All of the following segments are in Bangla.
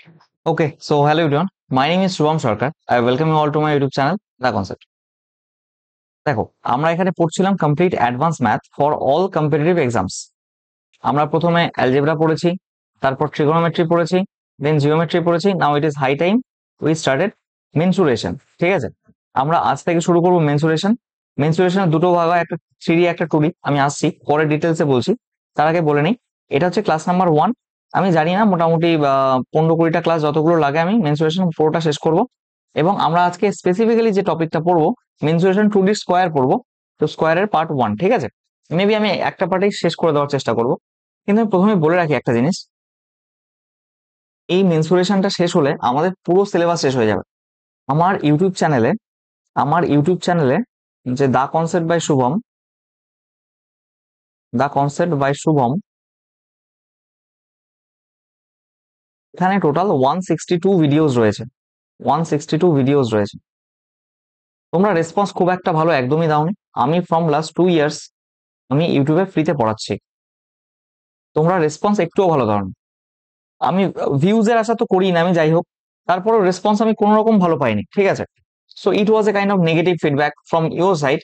Okay, so hello everyone. My name is Shubham Sarkar. I welcome you all to my YouTube channel, The Concept. দেখো, আমরা এখানে পড়ছিলাম complete advance math for all competitive exams. আমরা প্রথমে অ্যালজেব্রা পড়েছি, তারপর ট্রিগোনোমেট্রি পড়েছি, দেন জিওমেট্রি পড়েছি। Now it is high time we started mensuration. ঠিক আছে, আমরা আজ থেকে শুরু করব মেনসুরেশন। মেনসুরেশনের দুটো ভাগ হয়, একটা 3D একটা 2D। আমি আসছি পরে ডিটেলসে বলছি, তার আগে বলে নিই এটা হচ্ছে ক্লাস নাম্বার 1। আমি জানি না, মোটামুটি 15-20টা ক্লাস যতগুলো লাগে আমি মেনসুরেশন পুরোটা শেষ করব। এবং আমরা আজকে স্পেসিফিক্যালি যে টপিকটা পড়বো, মেনসুরেশন 2D স্কোয়ার পড়বো। তো স্কোয়ারের পার্ট 1, ঠিক আছে। মেবি আমি একটা পার্টেই শেষ করে দেওয়ার চেষ্টা করব, কিন্তু আমি প্রথমে বলে রাখি একটা জিনিস, এই মেনসুরেশনটা শেষ হলে আমাদের পুরো সিলেবাস শেষ হয়ে যাবে। আমার ইউটিউব চ্যানেলে আমার ইউটিউব চ্যানেলে যে দা কনসেপ্ট বাই শুভম, এখানে টোটাল 162 ভিডিওস রয়েছে। তোমরা রেসপন্স খুব একটা ভালো একদমই দাওনি। আমি ফ্রম লাস্ট 2 ইয়ার্স আমি ইউটিউবে ফ্রিতে পড়াচ্ছি, তোমরা রেসপন্স একটুও ভালো দাওনি। আমি ভিউজের আশা তো করি না আমি, যাই হোক, তারপরেও রেসপন্স আমি কোনো রকম ভালো পাইনি, ঠিক আছে। So it was a kind of negative feedback from your side,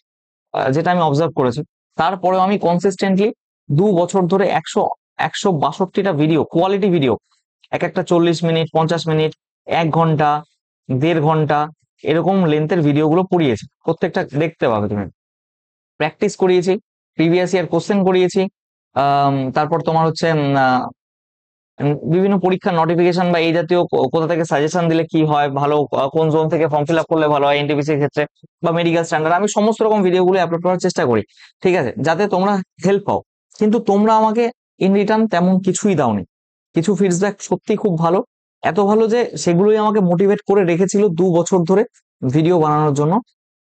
যেটা আমি অবজার্ভ করেছি। তারপরেও আমি কনসিস্টেন্টলি 2 বছর ধরে 162টা ভিডিও, কোয়ালিটি ভিডিও, এক একটা 40 মিনিট, 50 মিনিট, 1 ঘন্টা, 1.5 ঘন্টা, এরকম লেন্থের ভিডিওগুলো পড়িয়েছি। প্রত্যেকটা দেখতে পাবে তুমি। প্র্যাকটিস করিয়েছি, প্রিভিয়াস ইয়ার কোশ্চেন করিয়েছি। তারপর তোমার হচ্ছে বিভিন্ন পরীক্ষার নোটিফিকেশন বা এই জাতীয় কোথা থেকে সাজেশন দিলে কি হয় ভালো, কোন জোন থেকে ফর্ম ফিল আপ করলে ভালো হয় এনটিপিসি এর ক্ষেত্রে বা মেডিকেল স্ট্যান্ডার্ড, আমি সমস্ত রকম ভিডিওগুলো আপলোড করার চেষ্টা করি, ঠিক আছে, যাতে তোমরা হেল্প পাও। কিন্তু তোমরা আমাকে ইন রিটার্ন তেমন কিছুই দাওনি। কিছু ফিডব্যাক সত্যি খুব ভালো, এত ভালো যে সেগুলোই আমাকে মোটিভেট করে রেখেছিল 2 বছর ধরে ভিডিও বানানোর জন্য,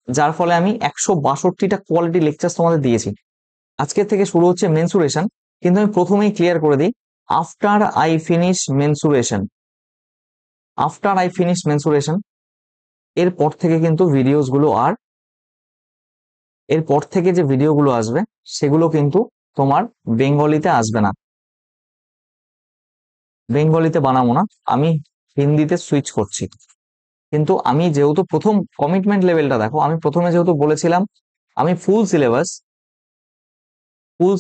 যার ফলে আমি 162টা কোয়ালিটি লেকচার তোমাদের দিয়েছি। আজকে থেকে শুরু হচ্ছে মেনসুরেশন, কিন্তু আমি প্রথমেই ক্লিয়ার করে দিই, after I finish mensuration after I finish mensuration এরপর থেকে কিন্তু এরপর থেকে যে ভিডিওগুলো আসবে সেগুলো কিন্তু তোমার বেঙ্গলিতে আসবে না, বেঙ্গলিতে বানাবো না, আমি হিন্দিতে সুইচ করছি। কিন্তু আমি যেহেতু প্রথম কমিটমেন্ট লেভেলটা দেখো, আমি প্রথমে যেহেতু বলেছিলাম আমি ফুল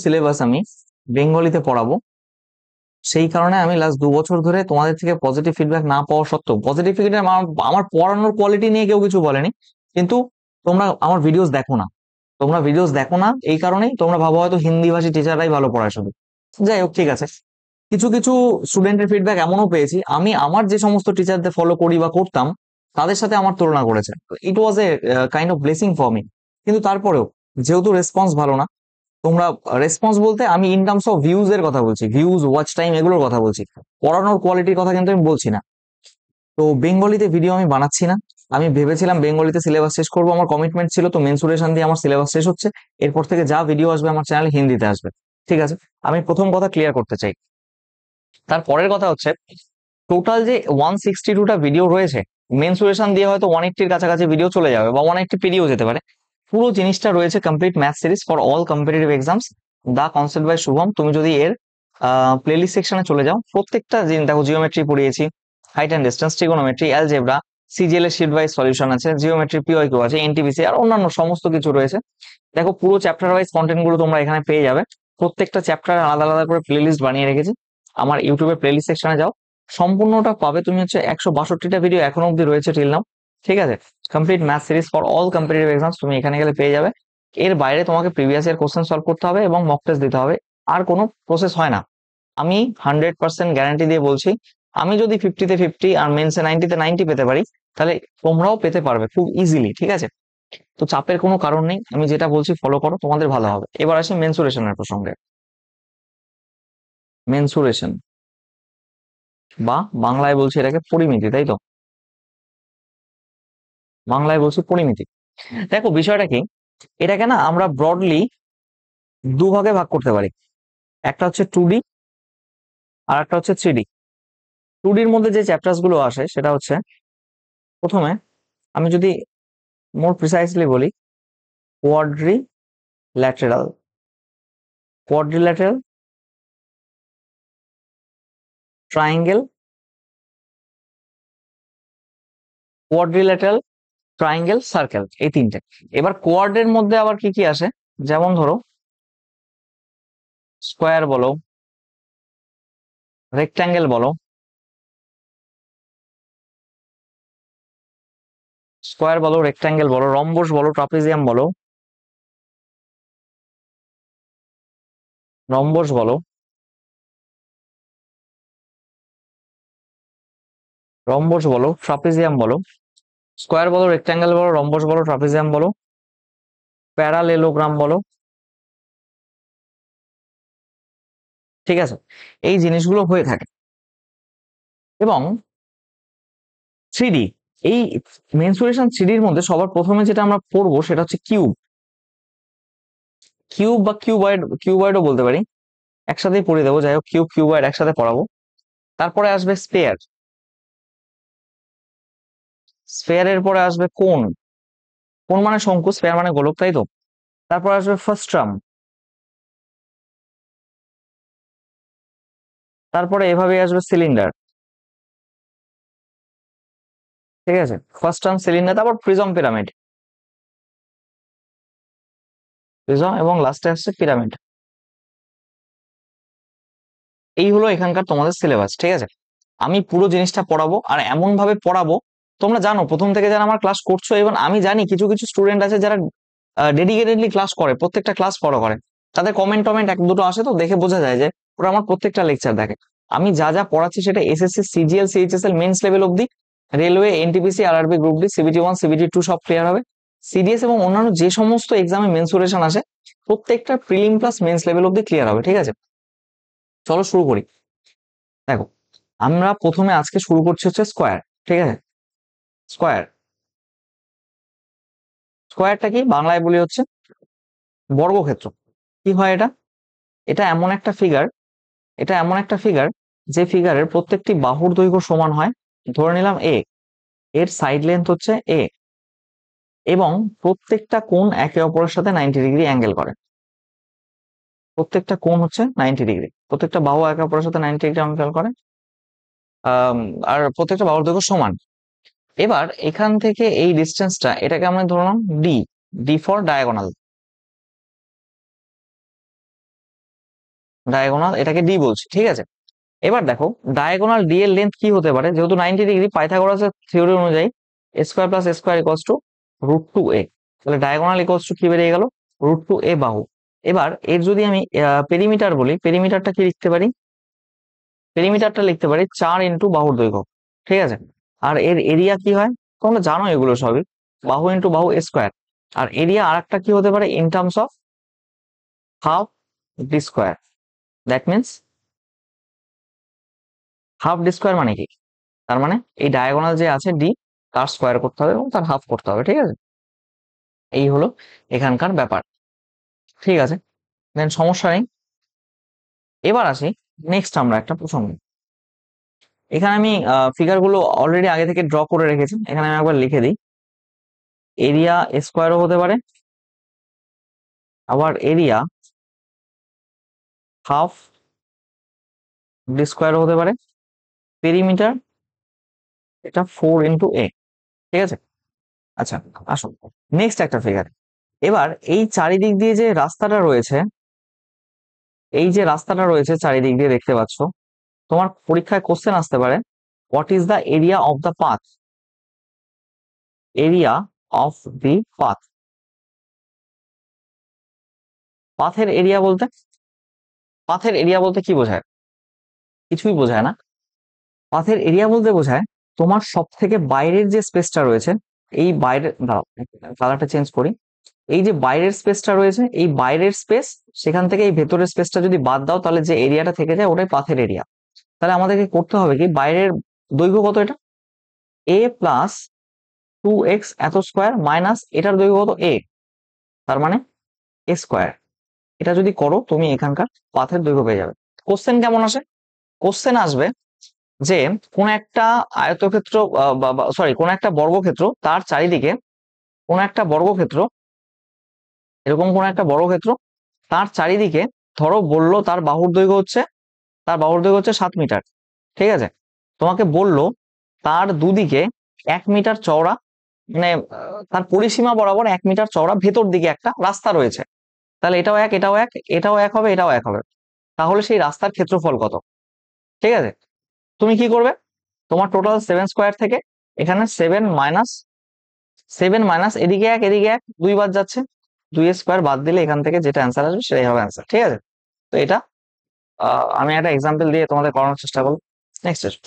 সিলেবাস আমি বেঙ্গলিতে পড়াবো, সেই কারণে আমি লাস্ট 2 বছর ধরে তোমাদের থেকে পজিটিভ ফিডব্যাক না পাওয়া সত্ত্বেও, পজিটিভ ফিডব্যাক আমার পড়ানোর কোয়ালিটি নিয়ে কেউ কিছু বলেনি, কিন্তু তোমরা আমার ভিডিওস দেখো না এই কারণেই তোমরা ভাবো হয়তো হিন্দি ভাষী টিচাররাই ভালো পড়ায় শুধু। যাই হোক, ঠিক আছে। কিছু কিছু স্টুডেন্টের ফিডব্যাক এমনও পেয়েছি, আমি আমার যে সমস্ত টিচারদের ফলো করি বা করতাম তাদের সাথে আমার তুলনা করেছে। It was a kind of blessing for me. কিন্তু তারপরেও যেহেতু রেসপন্স ভালো না, তোমরা, রেসপন্স বলতে আমি ইন টার্মস অফ ভিউজ এর কথা বলছি, ভিউজ, ওয়াচ টাইম, এগুলোর কথা বলছি, পড়ানোর কোয়ালিটির কথা কিন্তু আমি বলছি না। তো বেঙ্গলিতে ভিডিও আমি বানাচ্ছি না। আমি ভেবেছিলাম বেঙ্গলিতে সিলেবাস শেষ করবো, আমার কমিটমেন্ট ছিল, তো মেনসুরেশন দিয়ে আমার সিলেবাস শেষ হচ্ছে। এরপর থেকে যা ভিডিও আসবে আমার চ্যানেলে হিন্দিতে আসবে, ঠিক আছে। আমি প্রথম কথা ক্লিয়ার করতে চাই। তারপরের কথা হচ্ছে, টোটাল যে 162টা ভিডিও রয়েছে, মেনসুরেশন দিয়ে হয়তো 180-র কাছাকাছি ভিডিও চলে যাবে বা 180 পেরিয়েও যেতে পারে। পুরো জিনিসটা রয়েছে complete math series for all competitive exams, the concept by Shubham. তুমি যদি এর প্লেলিস্ট সেকশনে চলে যাও, প্রত্যেকটা জিনিস দেখো, জিওমেট্রি পড়িয়েছি, height and distance, trigonometry, algebra, CGL এর শিট ওয়াইজ সলিউশন আছে, জিওমেট্রি, পিওয়াইকিউ আছে, এনটিপিসি আর অন্যান্য সমস্ত কিছু রয়েছে। দেখো, পুরো চ্যাপ্টার ওয়াইজ কন্টেন্ট গুলো তোমরা এখানে পেয়ে যাবে। প্রত্যেকটা চ্যাপ্টার আলাদা আলাদা করে প্লেলিস্ট বানিয়ে রেখেছি, আমার ইউটিউবে প্লেলিস্ট সেকশনে যাও, সম্পূর্ণটা পাবে তুমি। হচ্ছে 162টা ভিডিও এখনো অব্দি রয়েছে টিল নাও, ঠিক আছে। Complete math series for all competitive exams তুমি এখানে গেলে পেয়ে যাবে। এর বাইরে তোমাকে প্রিভিয়াস ইয়ার কোশ্চেন সলভ করতে হবে এবং মক টেস্ট দিতে হবে, আর কোনো প্রসেস হয় না। আমি 100% গ্যারান্টি দিয়ে বলছি, আমি যদি 50-তে 50 আর মেন্সে 90-তে 90 পেতে পারি, তাহলে তোমরাও পেতে পারবে খুব ইজিলি, ঠিক আছে। তো চাপের কোনো কারণ নেই, আমি যেটা বলছি ফলো করো, তোমাদের ভালো হবে। এবার আসি মেনসুরেশনের প্রসঙ্গে। মেনসুরেশন বা বাংলায় বলছি এটাকে পরিমিতি, তাই তো, বাংলায় বলছি পরিমিতি। দেখো বিষয়টা কি, এটাকে না আমরা ব্রডলি দুভাগে ভাগ করতে পারি। একটা হচ্ছে 2D আর একটা হচ্ছে 3D। 2Dর মধ্যে যে চ্যাপ্টার্স গুলো আসে সেটা হচ্ছে, প্রথমে আমি যদি মোর প্রিসাইসলি বলি, কোয়াড্রি lateral, quadrilateral, triangle, quadrilateral, triangle, circle, এই তিনটে। এবার কোয়াড্রের মধ্যে আবার কি কি আসে, যেমন ধরো স্কোয়ার বলো, রেক্ট্যাঙ্গেল বলো, স্কোয়ার বলো, রেক্ট্যাঙ্গেল বলো, রম্বস বলো, ট্রাপিজিয়াম বলো, রম্বস বলো, রম্বস বলো, ট্রাপিজিয়াম বলো, স্কোয়ার বলো, রেক্ট্যাঙ্গেল বলো, রম্বস বলো, ট্রাপিজিয়াম বলো, প্যারালেলোগ্রাম বলো, ঠিক আছে? এই জিনিসগুলো হয়ে থাকে। এবং থ্রিডি, এই মেনসুরেশন থ্রিডির মধ্যে সবার প্রথমে যেটা আমরা পড়বো সেটা হচ্ছে কিউব। কিউব বা কিউবয়েড, কিউবয়েডও বলতে পারি, একসাথেই পড়ে দেবো, যাই হোক কিউব কিউবয়েড একসাথে পড়াবো। তারপরে আসবে স্পেয়ার, স্পেয়ারের পরে আসবে কোন, কোন মানে শঙ্কু, স্পেয়ার মানে গোলক, তাই তো? তারপর আসবে ফার্স্ট্রাম, তারপরে এভাবে আসবে সিলিন্ডার, ঠিক আছে? ফার্স্ট টার্ম সিলিন্ডার, তারপর প্রিজম, পিরামিড, প্রিজম, এবং লাস্টে আসছে পিরামিড। এই হলো এখানকার তোমাদের সিলেবাস, ঠিক আছে? আমি পুরো জিনিসটা পড়াবো, আর এমন ভাবে পড়াবো, তোমরা জানো প্রথম থেকে যারা আমার ক্লাস করছো, এবং আমি জানি কিছু কিছু স্টুডেন্ট আছে যারা ডেডিকেটেডলি ক্লাস করে, প্রত্যেকটা ক্লাস ফলো করে, তাদের কমেন্ট টমেন্ট এক দুটো আসে, তো দেখে বোঝা যায় যে ওরা আমার প্রত্যেকটা লেকচার দেখে। আমি যা যা পড়াচ্ছি সেটা SSC, CGL, CHSL mains level অব্দি, railway, NTPC, RRB group D, CBT 1, CBT 2 সব ক্লিয়ার হবে। সিডিএস এবং অন্যান্য যে সমস্ত এক্সামে মেন্সুরেশন আসে প্রত্যেকটা প্রিলিম প্লাস মেন্স লেভেল অব্দি ক্লিয়ার হবে, ঠিক আছে? চলো শুরু করি। দেখো, আমরা প্রথমে আজকে শুরু করছি হচ্ছে স্কোয়ার, ঠিক আছে? স্কোয়ার, স্কোয়ারটা কি বাংলায় বলি হচ্ছে বর্গক্ষেত্র। কি হয় এটা? এটা এমন একটা ফিগার, এটা এমন একটা ফিগার যে ফিগারের প্রত্যেকটি বাহুর দৈর্ঘ্য সমান হয়, ধরে নিলাম এ, এর সাইড লেন্থ হচ্ছে এ, এবং প্রত্যেকটা কোণ একে অপরের সাথে 90 ডিগ্রি অ্যাঙ্গেল করে। প্রত্যেকটা কোণ হচ্ছে 90 ডিগ্রি, প্রত্যেকটা বাহু একে অপরের সাথে 90 ডিগ্রি অ্যাঙ্গেল করে। আর প্রত্যেকটা বাহুর দৈর্ঘ্য সমান। এবার এখান থেকে এই ডিস্টেন্সটা, এটাকে আমরা ধরলাম D, D for diagonal, diagonal এটাকে ডি বলছি, ঠিক আছে? এবার দেখো ডায়াগোনাল ডি এর লেন্থ কি হতে পারে, যেহেতু 90 ডিগ্রি, পাইথাগোরাসের থিওরি অনুযায়ী a square plus a square equals to √2a, তাহলে ডায়াগোনাল ইকুয়ালস টু কি বেরিয়ে গেল, √2a বাহু। এবার এর যদি আমি পেরিমিটার বলি, পেরিমিটারটা কি লিখতে পারি, পেরিমিটারটা লিখতে পারি 4 বাহুর দৈর্ঘ্য, ঠিক আছে? আর এর এরিয়া কি হয়, তোমরা জানো এগুলো সবই, বাহু ইন্টু বাহু স্কোয়ার। আর এরিয়া আর একটা কি হতে পারে, in terms of half D square, that means half D square মানে কি, তার মানে এই ডায়াগোনাল যে আছে ডি, তার স্কোয়ার করতে হবে এবং তার হাফ করতে হবে, ঠিক আছে? এই হলো এখানকার ব্যাপার, ঠিক আছে? দেন সমস্যা নেই। এবার আসি নেক্সট আমরা একটা প্রসঙ্গ। এখানে আমি ফিগার গুলো অলরেডি আগে থেকে ড্র করে রেখেছি, এখানে আমি একবার লিখে দিই। এরিয়া স্কোয়ারও হতে পারে, আবার এরিয়া হাফ ডি স্কোয়ারও হতে পারে, পেরিমিটার এটা 4 × a, ঠিক আছে? আচ্ছা, আসুন নেক্সট একটা ফিগার। এবার এই চারিদিক দিয়ে যে রাস্তাটা রয়েছে, এই যে রাস্তাটা রয়েছে চারিদিক দিয়ে দেখতে পাচ্ছ, তোমার পরীক্ষায় কোশ্চেন আসতে পারে, what is the area of the path, area of the path. পাথের এরিয়া বলতে, পাথের এরিয়া বলতে কি বোঝায়? কিছুই বোঝায় না। পাথের এরিয়া বলতে বোঝায় তোমার সব থেকে বাইরের যে স্পেসটা রয়েছে, এই বাইরের, দাঁড়াও কালারটা চেঞ্জ করি, এই যে বাইরের স্পেসটা রয়েছে, এই বাইরের স্পেস, সেখান থেকে এই ভেতরের স্পেসটা যদি বাদ দাও, তাহলে যে এরিয়াটা থেকে যায় ওটাই পাথের এরিয়া। তাহলে আমাদেরকে করতে হবে কি, বাইরের দৈর্ঘ্য কত, এটা a প্লাস 2x এত স্কোয়ার মাইনাস এটার দৈর্ঘ্য কত a, তার মানে a স্কোয়ার। এটা যদি করো তুমি এখানকার পাথের দৈর্ঘ্য পেয়ে যাবে। কোশ্চেন কেমন আসে? কোশ্চেন আসবে যে কোন একটা আয়তক্ষেত্র, সরি কোন একটা বর্গক্ষেত্র, তার চারিদিকে কোন একটা বর্গক্ষেত্র, এরকম কোন একটা বর্গক্ষেত্র, তার চারিদিকে ধরো বললো তার বাহুর দৈর্ঘ্য হচ্ছে, তার বাহুর দৈর্ঘ্য হচ্ছে 7 মিটার, ঠিক আছে? তোমাকে বললো তার দুদিকে 1 মিটার চওড়া, মানে তার পরিসীমা বরাবর 1 মিটার চওড়া ভেতর দিকে একটা রাস্তা রয়েছে, তাহলে এটাও এক, এটাও এক, এটাও এক হবে, এটাও এক হবে। তাহলে সেই রাস্তার ক্ষেত্রফল কত? ঠিক আছে, তুমি কি করবে, তোমার টোটাল 7 স্কোয়ার থেকে এখানে 7 মাইনাস এদিকে এক, এদিকে এক, 2 বাদ যাচ্ছে, 2 স্কোয়ার বাদ দিলে এখান থেকে যেটা অ্যান্সার আসবে সেটাই হবে অ্যান্সার। ঠিক আছে, তো এটা আমি একটা এক্সাম্পল দিয়ে তোমাদের করানোর চেষ্টা করবো। নেক্সট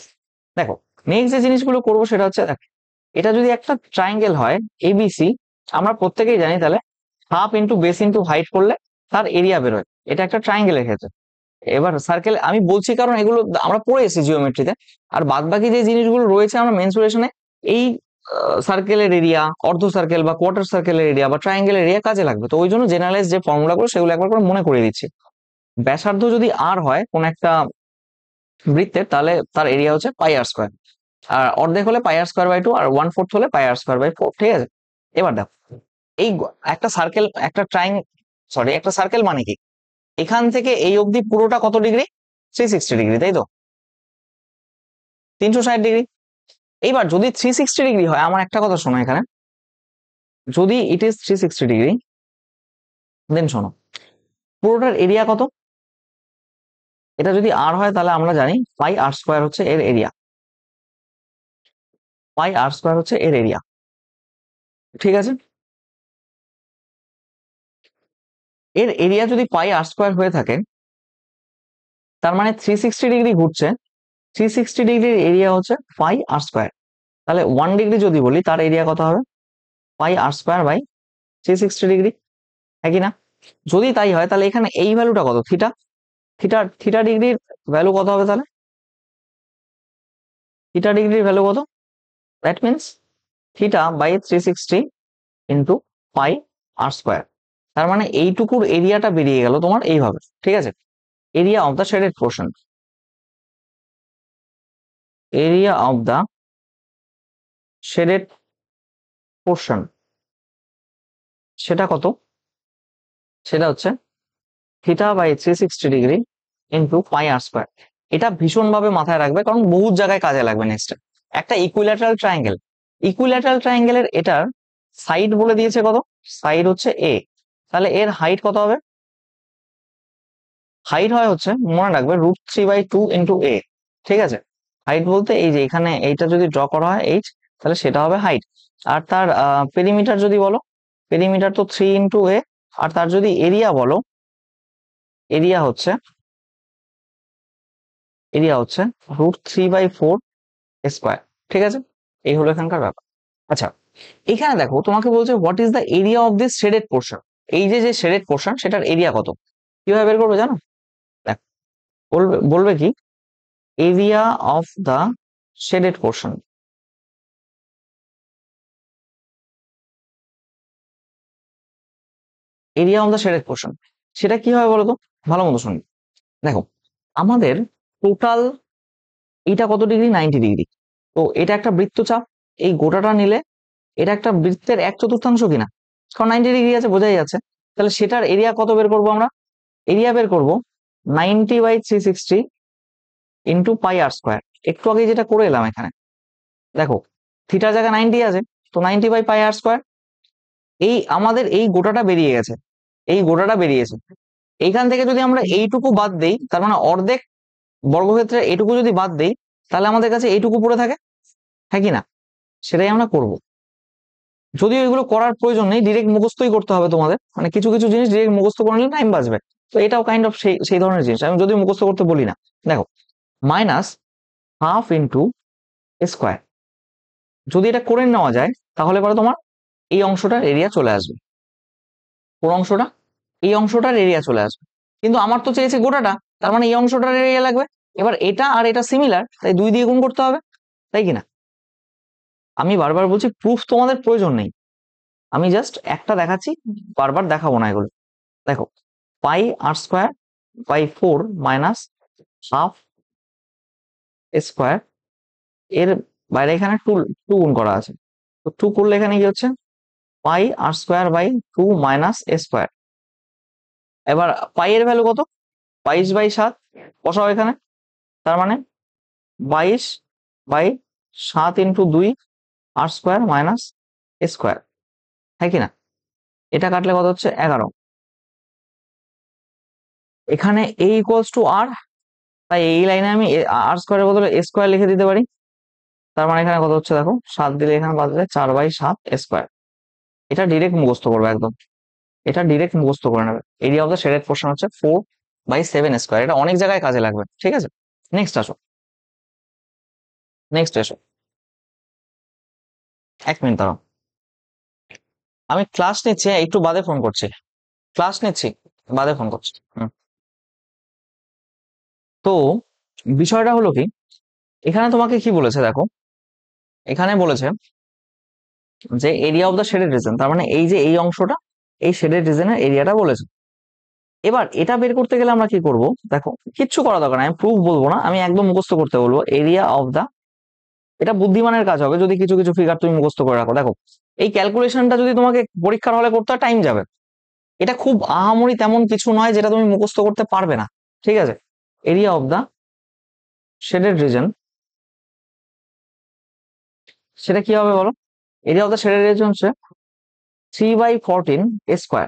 দেখো, নেক্সট যে জিনিসগুলো করবো সেটা হচ্ছে, দেখো এটা যদি একটা ট্রায়াঙ্গেল হয় এবিসি, আমরা প্রত্যেকেই জানি তাহলে half into base into height করলে তার এরিয়া বেরোয়, এটা একটা ট্রায়াঙ্গেলের ক্ষেত্রে। এবার সার্কেল আমি বলছি কারণ এগুলো আমরা পড়ে এসেছি জিওমেট্রিতে, আর বাদ বাকি যে জিনিসগুলো রয়েছে আমরা মেনসুরেশনে এই সার্কেলের এরিয়া, অর্ধ সার্কেল বা কোয়ার্টার সার্কেলের এরিয়া বা ট্রায়াঙ্গেলের এরিয়া কাজে লাগবে, তো ওই জন্য জেনারেলাইজ যে ফর্মুলাগুলো সেগুলো একবার করে মনে করিয়ে দিচ্ছি। ব্যাসার্ধ যদি আর হয় কোন একটা বৃত্তের, তাহলে তার এরিয়া হচ্ছে পাই আর স্কোয়ার, আর অর্ধেক হলে পাই আর স্কোয়ার বাই 2, আর 1/4 হলে পাই আর স্কোয়ার বাই 4। ঠিক আছে, এবার দেখো এই একটা সার্কেল, একটা সরি একটা সার্কেল মানে কি, এখান থেকে এই অবধি পুরোটা কত ডিগ্রি, 360 ডিগ্রি, তাই তো, 360 ডিগ্রি। এইবার যদি 360 ডিগ্রি হয়, আমার একটা কথা শোনো এখানে, যদি ইট ইজ 360 ডিগ্রি, দেন শোনো পুরোটার এরিয়া কত, এটা যদি আর হয় তাহলে আমরা জানি পাই আর স্কোয়ার হচ্ছে এর এরিয়া, পাই আর স্কোয়ার হচ্ছে এর এরিয়া। ঠিক আছে, এর এরিয়া যদি পাই আর স্কোয়ার হয়ে থাকে, তার মানে 360 ডিগ্রি ঘুরছে, 360 ডিগ্রির এরিয়া হচ্ছে পাই আর স্কোয়ার, তাহলে 1 ডিগ্রি যদি বলি তার এরিয়া কত হবে, পাই আর স্কোয়ার বাই 360 ডিগ্রি, একই না? যদি তাই হয় তাহলে এখানে এই ভ্যালুটা কত, থিটা, থিটা ডিগ্রির ভ্যালু কত হবে, তাহলে থিটা ডিগ্রির ভ্যালু কত, that means theta by 360 into pi r square. তার মানে এইটুকুর এরিয়াটা বেরিয়ে গেল তোমার এইভাবে। ঠিক আছে, area of the shaded portion, area of the shaded portion সেটা কত, সেটা হচ্ছে theta by 360 degree into pi r square. এটা ভীষণ ভাবে মাথায় রাখবে, কারণ বহু জায়গায় কাজে লাগবে নেক্সট। একটা ইকুইল্যাটারাল ট্রায়াঙ্গেল, ইকুইল্যাটারাল ট্রায়াঙ্গেলের এটার সাইড বলে দিয়েছে কত, সাইড হচ্ছে এ, তাহলে এর হাইট কত হবে, হাইট হয় হচ্ছে মনে রাখবে √3/2 ইন্টু এ। ঠিক আছে, হাইট বলতে এই যে এখানে এইটা যদি ড্র করা হয় এইচ, তাহলে সেটা হবে হাইট। আর তার পেরিমিটার যদি বলো, পেরিমিটার তো 3 ইন্টু এ, আর তার যদি এরিয়া বলো, এরিয়া হচ্ছে √3/4 স্কোয়ার। ঠিক আছে, এই হলো এখানকার ব্যাপার। আচ্ছা, এখানে দেখো তোমাকে বলছে what is the area of this shaded portion, এই যে যে শেডেড পোর্শন সেটার এরিয়া কত, কিভাবে বের করবে জানো, দেখ বলবে বলবে কি, area of the shaded portion, area of the shaded portion সেটা কি হবে বলো তো, ভালো মতো শুনি। দেখো আমাদের টোটাল এটা কত ডিগ্রি, 90 ডিগ্রি, তো এটা একটা বৃত্তচাপ, এই গোটাটা নিলে এটা একটা বৃত্তের 1/4 কিনা, কারণ 90 ডিগ্রি আছে বোঝাই যাচ্ছে। তাহলে সেটার এরিয়া কত বের করবো আমরা, এরিয়া বের করবো 90/360 ইন্টু পাই আর স্কোয়ার। একটু আগে যেটা করে এলাম এখানে, দেখো থিটার জায়গা 90 আছে, তো 90/পাই আর স্কোয়ার। এই আমাদের এই গোটাটা বেরিয়ে গেছে, এই গোটাটা বেরিয়েছে, এইখান থেকে যদি আমরা এইটুকু বাদ দেই, তার মানে অর্ধেক বর্গক্ষেত্রে এইটুকু যদি বাদ দেই, তাহলে আমাদের কাছে এইটুকু পড়ে থাকে, হ্যাঁ কি না? সেটাই আমরা করব। যদিও এগুলো করার প্রয়োজন নেই, ডিরেক্ট মুখস্থই করতে হবে তোমাদের, মানে কিছু কিছু জিনিস ডিরেক্ট মুখস্থ করে নিলে টাইম বাঁচবে, তো এটাও কাইন্ড অফ সেই ধরনের জিনিস, আমি যদিও মুখস্থ করতে বলি না। দেখো মাইনাস হাফ ইন্টু স্কোয়ার, যদি এটা করে নেওয়া যায় তাহলে পরে তোমার এই অংশটার এরিয়া চলে আসবে, কোন অংশটা, এই অংশটার এরিয়া চলে আসবে। কিন্তু আমার তো চেয়েছে গোটাটা, তার মানে এই অংশটার এরিয়া লাগবে। এবার এটা আর এটা সিমিলার, তাই 2 দিয়ে গুণ করতে হবে, তাই কিনা? আমি বারবার বলছি প্রুফ তোমাদের প্রয়োজন নেই, আমি জাস্ট একটা দেখাচ্ছি, বারবার দেখাবো না এগুলো। দেখো pi r square by 4 minus half square, এর বাইরে এখানে টু, গুণ করা আছে, তো 2 করলে এখানে কি হচ্ছে, pi r square by 2 minus a square. এবার পাই এর ভ্যালু কত, 22/7 বসাও এখানে, তার মানে 22/7 into 2 R square minus a square, হ্যাঁ কি না? এটা কাটলে কত হচ্ছে 11। এখানে এ ইকুয়ালস টু আর, তাই এই লাইনে আমি আর স্কোয়ারের বদলে এ স্কোয়ার লিখে দিতে পারি। তার মানে এখানে কত হচ্ছে দেখো, 7 দিলে এখানে বাদ দিলে 4/7 স্কোয়ার। এটা ডিরেক্ট মুখস্থ করবে একদম, এটা ডিরেক্ট মুখস্থ করে নেবে। Area of the shaded portion হচ্ছে 4/7 স্কোয়ার। এটা অনেক জায়গায় কাজে লাগবে, ঠিক আছে? নেক্সট আসো, নেক্সট এসো। 1 মিনিট দাঁড়াও, আমি ক্লাস নিচ্ছি, একটু বাদে ফোন করছি। ক্লাস নিচ্ছি, বাদে ফোন করছি। তো বিষয়টা হলো কি, এখানে তোমাকে কি বলেছে দেখো, এখানে বলেছে যে area of the shaded reason, তার মানে এই যে এই অংশটা, এই শেডেড রিজনের এরিয়াটা বলেছে। এবার এটা বের করতে গেলে আমরা কি করব দেখো, কিচ্ছু করা দরকার নাই, আমি প্রুফ বলবো না, আমি একদম মুখস্থ করতে বলবো। এরিয়া অফ দা, এটা বুদ্ধিমানের কাজ হবে যদি কিছু কিছু ফিগার তুমি মুখস্থ করে রাখো। দেখো এই ক্যালকুলেশনটা যদি তোমাকে পরীক্ষার হলে করতে হয়, টাইম যাবে। এটা খুব আহামরি তেমন কিছু নয় যেটা তুমি মুখস্থ করতে পারবে না, ঠিক আছে? Area of the shaded region, সেটা কি হবে বলো? Area of the shaded region হচ্ছে 3/14 স্কোয়ার।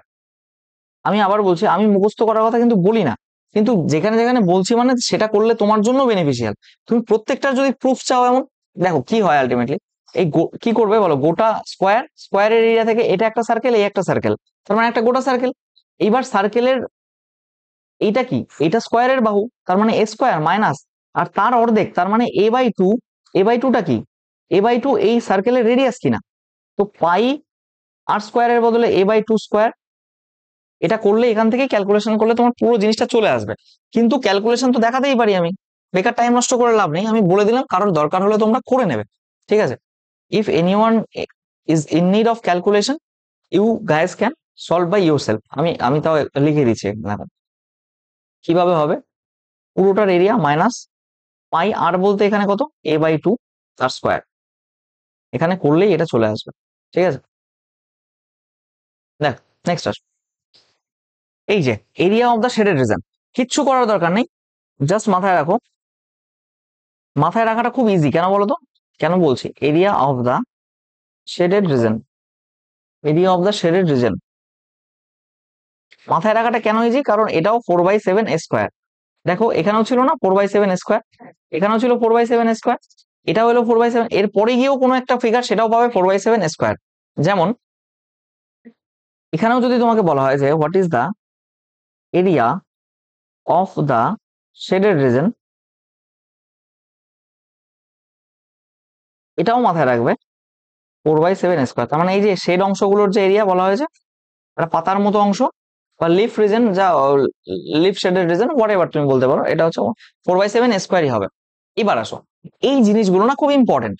আমি আবার বলছি, আমি মুখস্থ করার কথা কিন্তু বলি না, কিন্তু যেখানে যেখানে বলছি মানে সেটা করলে তোমার জন্য বেনিফিশিয়াল। তুমি প্রত্যেকটার যদি প্রুফ চাও এমন, দেখো কি হয় আলটিমেটলি, এই কি করবে বলো, গোটা স্কোয়ার, স্কোয়ারের এরিয়া থেকে এটা একটা সার্কেল, এই একটা সার্কেল, তার মানে একটা গোটা সার্কেল। এইবার সার্কেলের এইটা কি, এটা স্কোয়ারের বাহু, তার মানে এ স্কোয়ার মাইনাস, আর তার অর্ধেক তার মানে a/2। a/2টা কি, a/2 এই সার্কেলের রেডিয়াস কিনা, তো পাই আর স্কোয়ারের বদলে a/2 স্কোয়ার। এটা করলে এখান থেকে ক্যালকুলেশন করলে তোমার পুরো জিনিসটা চলে আসবে। কিন্তু ক্যালকুলেশন তো দেখাতেই পারি আমি, বেকার টাইম নষ্ট করে লাভ নেই, আমি বলে দিলাম, কারোর দরকার হলে তোমরা করে নেবে, ঠিক আছে? If anyone is in need of calculation, you guys can solve by yourself. আমি আমি তাও লিখে দিচ্ছি এখানে। কিভাবে হবে, পুরোটার এরিয়া মাইনাস পাই আর বলতে এখানে কত, a/2 তার স্কোয়ার, এখানে করলেই এটা চলে আসবে, ঠিক আছে? দেখ, নেক্সট আস, এই যে area of the shaded reason, কিচ্ছু করার দরকার নেই, জাস্ট মাথায় রাখো। মাথায় রাখাটা খুব ইজি, কেন বলো তো? কেন বলছি area of the shaded region, area of the shaded region মাথায় রাখাটা কেন ইজি, কারণ এটাও 4/7 স্কোয়ার। দেখো এখানেও ছিল না 4/7 স্কোয়ার, এখানেও ছিল 4/7 স্কোয়ার, এটা হলো 4/7, এর পরে গিয়েও কোনো একটা ফিগার সেটাও পাবে 4/7 স্কোয়ার। যেমন এখানেও যদি তোমাকে বলা হয় যে what is the area of the shaded region, এটাও মাথায় রাখবে 4/7 স্কোয়ার। তার মানে এই যে শেড অংশগুলোর যে এরিয়া বলা হয়েছে, একটা পাতার মতো অংশ বা লিফ রিজন, যা leaf shaded reason what ever তুমি বলতে পারো, এটা হচ্ছে 4/7 স্কোয়ারই হবে। এবার আসো, এই জিনিসগুলো না খুব ইম্পর্টেন্ট,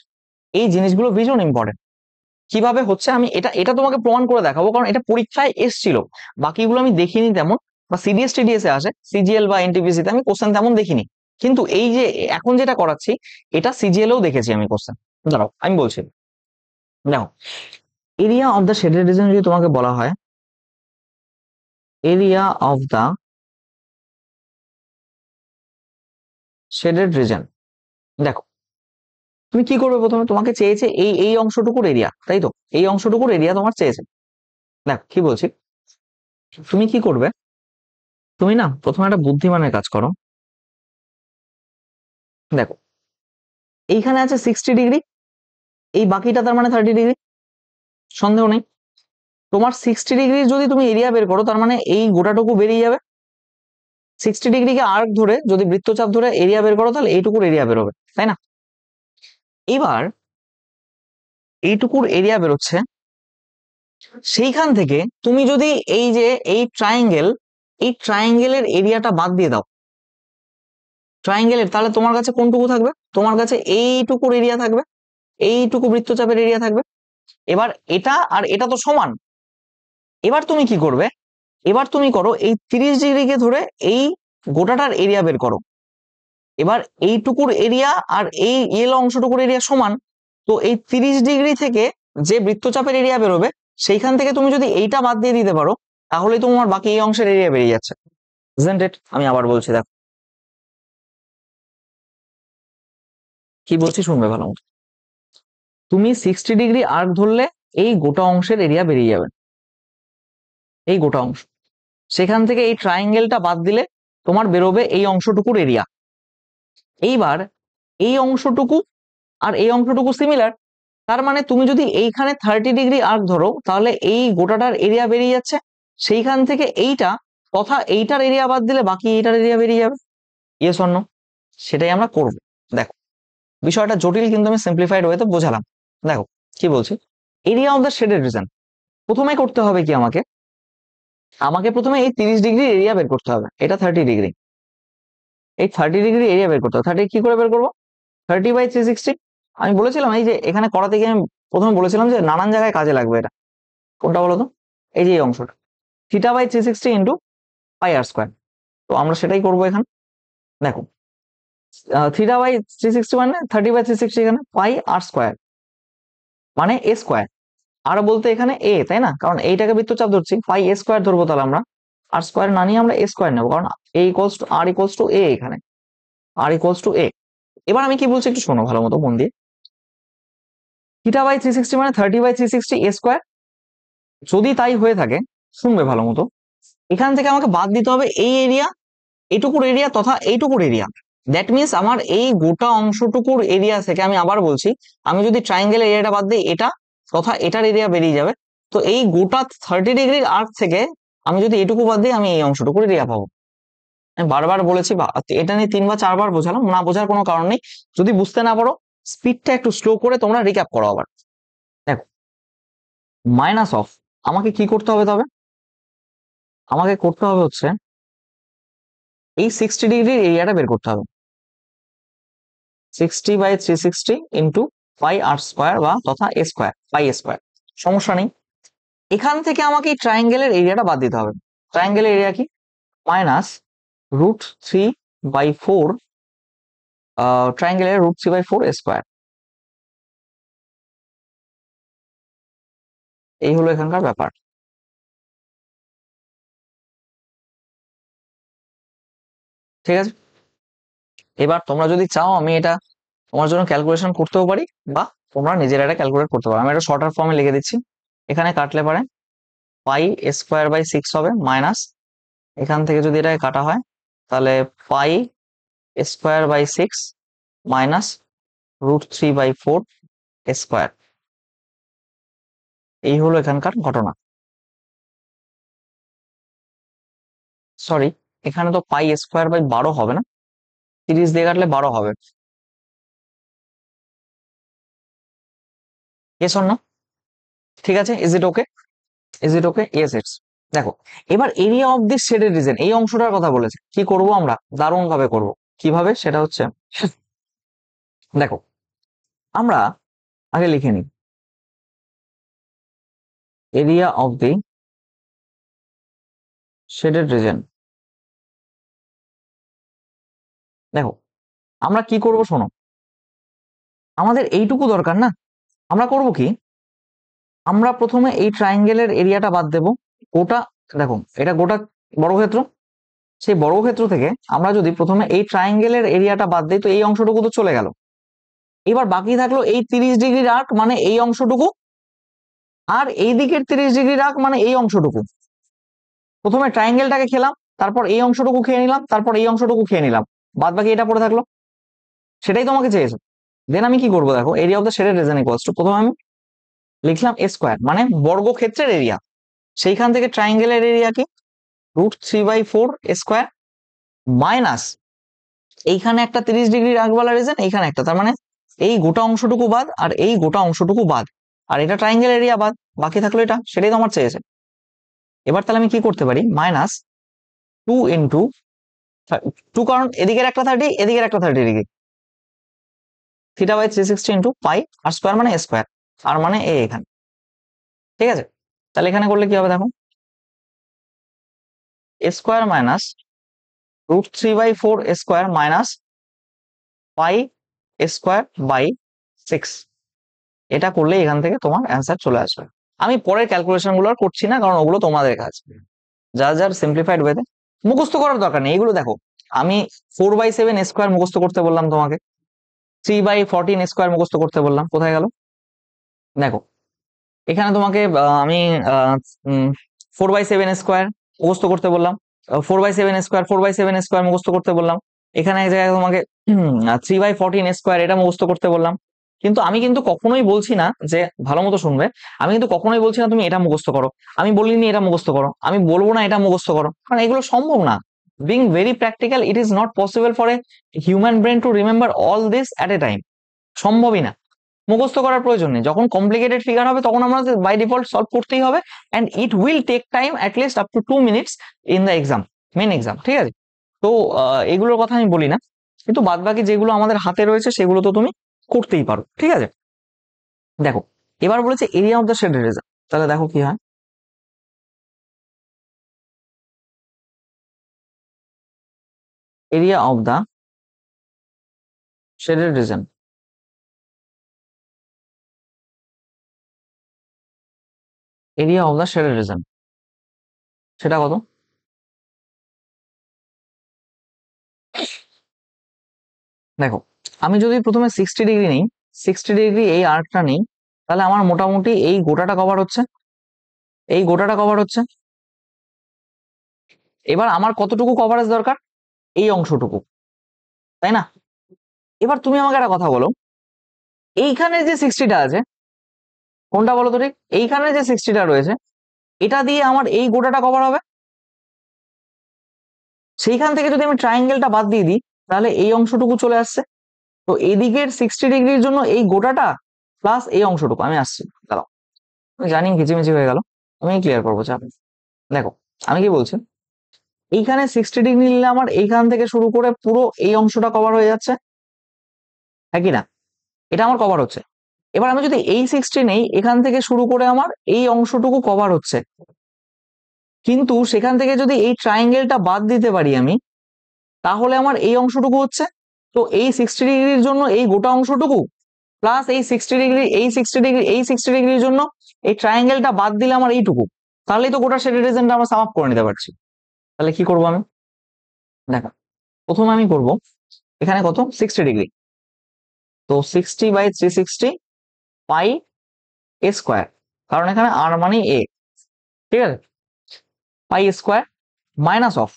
এই জিনিসগুলো ভীষণ ইম্পর্টেন্ট। কিভাবে হচ্ছে আমি এটা এটা তোমাকে প্রমাণ করে দেখাবো, কারণ এটা পরীক্ষায় এসছিল। বাকিগুলো আমি দেখিনি তেমন, বা সিডিএস টিডিএস এ আসে, সিজিএল বা এনটিপিসি তে আমি কোশ্চেন তেমন দেখিনি। কিন্তু এই যে এখন যেটা করাচ্ছি, এটা সিজিএল এও দেখেছি আমি কোশ্চেন। দাঁড়াও আমি বলছি, দেখো area of the shaded region যদি তোমাকে বলা হয়, area of the shaded region, দেখো তুমি কি করবে, প্রথমে তোমাকে চেয়েছে এই এই অংশটুকুর এরিয়া, তাই তো? এই অংশটুকুর এরিয়া তোমার চেয়েছে। দেখো কি বলছি, তুমি কি করবে, তুমি না প্রথমে একটা বুদ্ধিমানের কাজ করো। দেখো এইখানে আছে 60 ডিগ্রি, এই বাকিটা তার মানে 30 ডিগ্রি, সন্দেহ নেই। তোমার 60 ডিগ্রি যদি তুমি এরিয়া বের করো, তার মানে এই গোটাটুকু বেরিয়ে যাবে। 60 ডিগ্রিকে আর্ক ধরে যদি বৃত্তচাপ ধরে এরিয়া বের করো, তাহলে এইটুকুর এরিয়া বেরোবে, তাই না? এবার এইটুকুর এরিয়া বেরোচ্ছে, সেইখান থেকে তুমি যদি এই যে এই ট্রায়াঙ্গেল, এই ট্রায়াঙ্গেলের এরিয়াটা বাদ দিয়ে দাও ট্রায়াঙ্গেলের, তাহলে তোমার কাছে কোনটুকু থাকবে, তোমার কাছে এইটুকুর এরিয়া থাকবে, এইটুকু বৃত্তচাপের এরিয়া থাকবে। এবার এটা আর এটা তো সমান। এবার তুমি কি করবে, এবার তুমি করো এই 30 ডিগ্রিকে ধরে এই গোটাটার এরিয়া বের করো। এবার এইটুকুর এরিয়া আর এই ইয়েলো অংশটুকুর এরিয়া সমান, তো এই 30 ডিগ্রি থেকে যে বৃত্তচাপের এরিয়া বেরোবে, সেইখান থেকে তুমি যদি এইটা বাদ দিয়ে দিতে পারো, তাহলে তোমার বাকি এই অংশের এরিয়া বেরিয়ে যাচ্ছে। Isn't it? আমি আবার বলছি, দেখো কি বলছি শুনবে ভালো মতো। তুমি 60 ডিগ্রি আর্ক ধরলে এই গোটা অংশের এরিয়া বেরিয়ে যাবে, এই গোটা অংশ। সেখান থেকে এই ট্রায়াঙ্গেলটা বাদ দিলে তোমার বেরোবে এই অংশটুকুর এরিয়া। এইবার এই অংশটুকু আর এই অংশটুকু সিমিলার, তার মানে তুমি যদি এইখানে 30 ডিগ্রি আর্ক ধরো তাহলে এই গোটাটার এরিয়া বেরিয়ে যাচ্ছে। সেইখান থেকে এইটা তথা এইটার এরিয়া বাদ দিলে বাকি এইটার এরিয়া বেরিয়ে যাবে। Yes or no? সেটাই আমরা করব। দেখো বিষয়টা জটিল, কিন্তু আমি সিম্পলিফাইড ওয়েতে বোঝালাম। দেখো কি বলছি, area of the shaded reason. প্রথমে করতে হবে কি, আমাকে আমাকে প্রথমে এই 30 ডিগ্রি এরিয়া বের করতে হবে। এটা 30 ডিগ্রি, এই 30 ডিগ্রি এরিয়া বের করতে হবে। 30 কি করে বের করবো? 30/360। আমি বলেছিলাম এই যে এখানে করাতে গিয়ে আমি প্রথমে বলেছিলাম যে নানান জায়গায় কাজে লাগবে এটা। কোনটা বলো তো? এই যে এই অংশটা, θ/360 ইন্টু পাই আর স্কোয়ার। তো আমরা সেটাই করবো এখানে। দেখো θ/360 মানে 30/360, এখানে পাই আর স্কোয়ার মানে এ স্কোয়ার। আর বলতে এখানে এ, তাই না? কারণ এইটাকে বৃত্তচাপ ধরছি, পাই এ স্কোয়ার ধরবো, তাহলে আমরা আর স্কোয়ার না নিয়ে আমরা এ স্কোয়ার নেবো, কারণ a equals to r equals to a, এখানে আর ইকুয়ালস টু এ। এবার আমি কি বলছি একটু শোনো ভালো মতো মন দিয়ে। θ/360 মানে 30/360 এ স্কোয়ার। যদি তাই হয়ে থাকে, শুনবে ভালো মতো, এখান থেকে আমাকে বাদ দিতে হবে এই এরিয়া, এইটুকুর এরিয়া তথা এইটুকুর এরিয়া। দ্যাট মিনস আমার এই গোটা অংশটুকুর এরিয়া থেকে, আমি আবার বলছি, আমি যদি ট্রায়াঙ্গেল এরিয়াটা বাদ দিই এটা তথা এটার এরিয়া বেরিয়ে যাবে। তো এই গোটা 30 ডিগ্রির আর্ক থেকে আমি যদি এটুকু বাদ দিই, আমি এই অংশটুকুর এরিয়া পাবো। আমি বারবার বলেছি, এটা নিয়ে 3 বা 4 বার বোঝালাম, না বোঝার কোনো কারণ নেই। যদি বুঝতে না পারো, স্পিডটা একটু স্লো করে তোমরা রিক্যাপ করো আবার। দেখো মাইনাস অফ, আমাকে কি করতে হবে তবে? আমাকে করতে হবে হচ্ছে এই 60 ডিগ্রির এরিয়াটা বের করতে হবে। 60/360 ইন্টু পাই আর স্কোয়ার বা তথা এ স্কোয়ার, পাই এ স্কোয়ার। সমস্যা নেই। এখান থেকে আমাকে এই ট্রায়াঙ্গেলের এরিয়াটা বাদ দিতে হবে। ট্রায়াঙ্গেলের এরিয়া কি? Minus √3/4, ট্রায়াঙ্গেলের √3/4 square. এই হলো এখানকার ব্যাপার। ঠিক আছে, এবার তোমরা যদি চাও আমি এটা তোমার জন্য ক্যালকুলেশন করতেও পারি, বা তোমরা নিজেরা এটা ক্যালকুলেট করতে পারো। আমি এটা শর্টার ফর্মে লিখে দিচ্ছি। এখানে কাটলে পারে পাই স্কোয়ার/6 হবে, মাইনাস এখান থেকে যদি এটাকে কাটা হয় তাহলে পাই স্কোয়ার/6 মাইনাস √3/4 স্কোয়ার। এই হলো এখানকার ঘটনা। সরি, এখানে তো পাই স্কোয়ার/12 হবে না, 30 দিয়ে কাটলে 12 হবে। Yes or no? ঠিক আছে, is it okay? Is it okay? Yes it's. দেখো এবার area of this shaded region, এই অংশটার কথা বলেছে। কি করব আমরা? দারুণ ভাবে করবো। কিভাবে সেটা হচ্ছে, দেখো আমরা আগে লিখে নিই area of the shaded region. দেখো আমরা কি করব শোনো, আমাদের এইটুকু দরকার না। আমরা করব কি, আমরা প্রথমে এই ট্রায়াঙ্গেলের এরিয়াটা বাদ দেব। গোটা, দেখো এটা গোটা বর্গক্ষেত্র, সেই বর্গক্ষেত্র থেকে আমরা যদি প্রথমে এই ট্রায়াঙ্গেলের এরিয়াটা বাদ দিই, তো এই অংশটুকু তো চলে গেল। এবার বাকি থাকলো এই 30 ডিগ্রির আর্ক মানে এই অংশটুকু, আর এই দিকের 30 ডিগ্রির আর্ক মানে এই অংশটুকু। প্রথমে ট্রায়াঙ্গেলটাকে খেলাম, তারপর এই অংশটুকু খেয়ে নিলাম, তারপর এই অংশটুকু খেয়ে নিলাম, বাদ বাকি এটা পড়ে থাকলো। সেটাই তোমাকে চেয়েছে। দেন আমি কি করবো, দেখো area of the shaded reason equals to, প্রথমে আমি লিখলাম এ স্কোয়ার মানে বর্গক্ষেত্রের এরিয়া। সেইখান থেকে ট্রায়াঙ্গেলের এরিয়া কি? √3/4 স্কোয়ার মাইনাস এইখানে একটা 30 ডিগ্রির আর্কওয়ালা রিজন, এইখানে একটা, তার মানে এই গোটা অংশটুকু বাদ আর এই গোটা অংশটুকু বাদ, আর এটা ট্রায়াঙ্গেল এরিয়া বাদ, বাকি থাকলো এটা। সেটাই তো আমার চেয়েছে। এবার তাহলে আমি কি করতে পারি, মাইনাস 2 ইন্টু 2, কারণ এদিকের একটা 30 এদিকের একটা 30 degree, θ/360 into pi r square মানে স্কোয়ার, আর মানে এ এখানে। ঠিক আছে, তাহলে এখানে করলে কি হবে দেখো, square minus √3/4 square minus pi স্কোয়ার/6। এটা করলে এখান থেকে তোমার অ্যান্সার চলে আসবে। আমি পরের ক্যালকুলেশন গুলো আর করছি না, কারণ ওগুলো তোমাদের কাজ। যার যার সিম্পলিফাইড ওয়েতে মুখস্থ করার দরকার নেই। এইগুলো দেখো, আমি 4/7 স্কোয়ার মুখস্থ করতে বললাম তোমাকে, 3/14 স্কোয়ার মুখস্থ করতে বললাম, কোথায় গেল? দেখো এখানে তোমাকে আমি 4/7 স্কোয়ার মুখস্থ করতে বললাম, 4/7 স্কোয়ার 4/7 স্কোয়ার মুখস্থ করতে বললাম। এখানে এক জায়গায় তোমাকে 3/14 স্কোয়ার এটা মুখস্থ করতে বললাম। কিন্তু আমি কিন্তু কখনোই বলছি না যে, ভালো মতো শুনবে, আমি কিন্তু কখনোই বলছি না তুমি এটা মুখস্থ করো, আমি বলিনি এটা মুখস্থ করো, আমি বলবো না এটা মুখস্থ করো, কারণ এগুলো সম্ভব না। Being very practical, it is not possible for a human brain to remember all this at a time. সম্ভবই না, মুখস্থ করার প্রয়োজন নেই। যখন কমপ্লিকেটেড ফিগার হবে তখন আমরা বাই ডিফল্ট সলভ করতেই হবে, and it will take time at least up to 2 minutes in the exam, main exam, ঠিক আছে? তো এগুলোর কথা আমি বলি না, কিন্তু বাদ বাকি যেগুলো আমাদের হাতে রয়েছে সেগুলো তো তুমি করতেই পারো, ঠিক আছে? দেখো এবার বলেছে area of the shaded reason, তাহলে দেখো কি হয়। Area of the shaded region, area of the shaded region সেটা কত? দেখো আমি যদি প্রথমে 60 ডিগ্রি নিই, 60 ডিগ্রি এই আর্কটা নিই, তাহলে আমার মোটামুটি এই গোটাটা কভার হচ্ছে, এই গোটাটা কভার হচ্ছে। এবার আমার কতটুকু কভারেজ দরকার? এই অংশটুকু, তাই না? এবার তুমি আমাকে একটা কথা বলো, এইখানে যে 60টা আছে, কোনটা বলো তো ঠিক? এইখানে যে 60টা রয়েছে, এটা দিয়ে আমার এই গোটাটা কভার হবে। সেইখান থেকে যদি আমি ট্রায়াঙ্গেলটা বাদ দিয়ে দিই, তাহলে এই অংশটুকু চলে আসছে। তো এদিকের 60 ডিগ্রির জন্য এই গোটাটা প্লাস এই অংশটুকু, আমি আসছি দাঁড়াও, আমি জানি ঘিচিমিচি হয়ে গেল, আমি ক্লিয়ার করবো চাপ নেই। দেখো আমি কি বলছি, এইখানে 60 ডিগ্রি নিলে আমার এইখান থেকে শুরু করে পুরো এই অংশটা কভার হয়ে যাচ্ছে, হ্যাঁ কি না? এটা আমার কভার হচ্ছে। এবার আমি যদি এই 60 নেই, এখান থেকে শুরু করে আমার এই অংশটুকু কভার হচ্ছে, কিন্তু সেখান থেকে যদি এই ট্রায়াঙ্গেলটা বাদ দিতে পারি আমি, তাহলে আমার এই অংশটুকু হচ্ছে। তো এই 60 ডিগ্রির জন্য এই গোটা অংশটুকু প্লাস এই 60 ডিগ্রি, এই 60 ডিগ্রি, এই 60 ডিগ্রির জন্য এই ট্রায়াঙ্গেলটা বাদ দিলে আমার এইটুকু, তাহলেই তো গোটা শেডেড রিজনটা আমরা সাম আপ করে নিতে পারছি। তাহলে কি করবো আমি? দেখো প্রথমে আমি করব, এখানে কত 60 ডিগ্রি, তো 60/360 পাই a স্কোয়ার, কারণ এখানে আর মানে এ, ঠিক আছে? পাই স্কোয়ার মাইনাস অফ,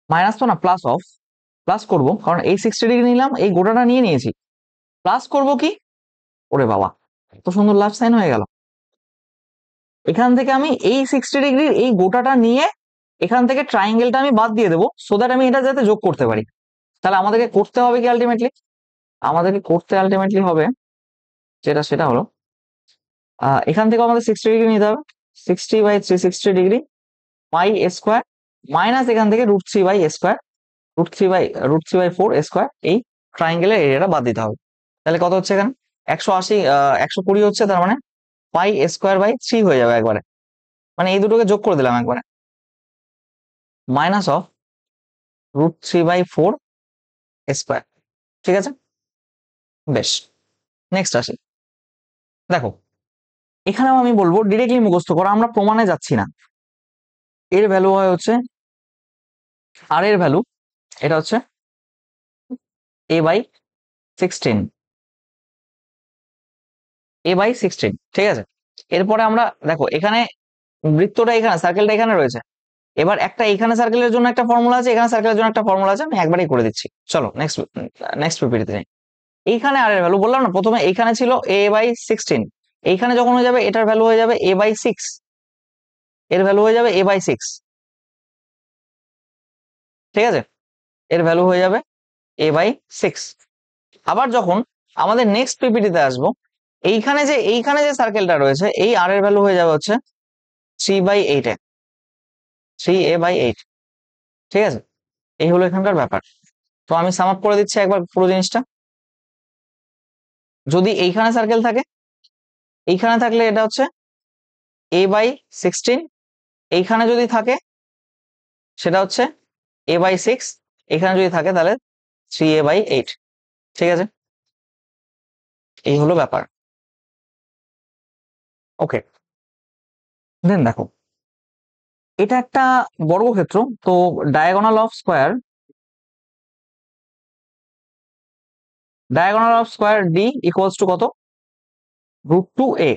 মাইনাস তো না প্লাস অফ, প্লাস করব কারণ এই 60 ডিগ্রি নিলাম, এই গোটাটা নিয়ে নিয়েছি, প্লাস করব কি, ওরে বাবা এত সুন্দর লাভ সাইন হয়ে গেল। এখান থেকে আমি এই 60 ডিগ্রির এই গোটাটা নিয়ে এখান থেকে ট্রায়াঙ্গেলটা আমি বাদ দিয়ে দেবো, সো দ্যাট আমি এটা যাতে যোগ করতে পারি। তাহলে আমাদেরকে করতে হবে কি আলটিমেটলি, আমাদেরকে করতে আলটিমেটলি হবে যেটা, সেটা হলো এখান থেকে আমাদের 60 ডিগ্রি নিতে হবে, 60/360 ডিগ্রি পাই এ স্কোয়ার মাইনাস এখান থেকে √3/a স্কোয়ার, √3/4 a স্কোয়ার, এই ট্রায়াঙ্গেলের এরিয়াটা বাদ দিতে হবে। তাহলে কত হচ্ছে এখানে 180, 120 হচ্ছে, তার মানে পাই a স্কোয়ার/3 হয়ে যাবে একবারে, মানে এই দুটোকে যোগ করে দিলাম একবারে, মাইনাস অফ √3/4 a স্কোয়ার, ঠিক আছে? বেশ, নেক্সট আসি। দেখো এখানেও আমি বলবো ডিরেক্টলি মুখস্থ করো, আমরা প্রমাণে যাচ্ছি না। এর ভ্যালু হয় হচ্ছে, আর এর ভ্যালু এটা হচ্ছে a/16, a/16, ঠিক আছে? এরপরে আমরা দেখো এখানে বৃত্তটা এখানে, সার্কেলটা এখানে রয়েছে। এবার একটা এখানে সার্কেলের জন্য একটা ফর্মুলা আছে, এখানে সার্কেলের জন্য একটা ফর্মুলা আছে, আমি একবারই করে দিচ্ছি। চলো নেক্সট, নেক্সট পিপিটিতে যাই। এইখানে আর এর ভ্যালু বললাম না, প্রথমে এইখানে ছিল a/16, এইখানে যখন হয়ে যাবে এটার ভ্যালু হয়ে যাবে a/6, এর ভ্যালু হয়ে যাবে a/6, ঠিক আছে? এর ভ্যালু হয়ে যাবে a/6। আবার যখন আমাদের নেক্সট পিপিটিতে আসবো, এইখানে যে সার্কেলটা রয়েছে, এই আর এর ভ্যালু হয়ে যাবে হচ্ছে 3/8, 3a/8, ঠিক আছে? এই হলো এখানকার ব্যাপার। তো আমি সাম আপ করে দিচ্ছি একবার পুরো জিনিসটা। যদি এইখানে সার্কেল থাকে, এইখানে থাকলে এটা হচ্ছে a/16, এইখানে যদি থাকে সেটা হচ্ছে a/6, এখানে যদি থাকে তাহলে 3a/8, ঠিক আছে? এই হলো ব্যাপার। ওকে, দেন দেখো এটা একটা বর্গক্ষেত্র, তো diagonal of square, diagonal of square D equals to কত? √2a।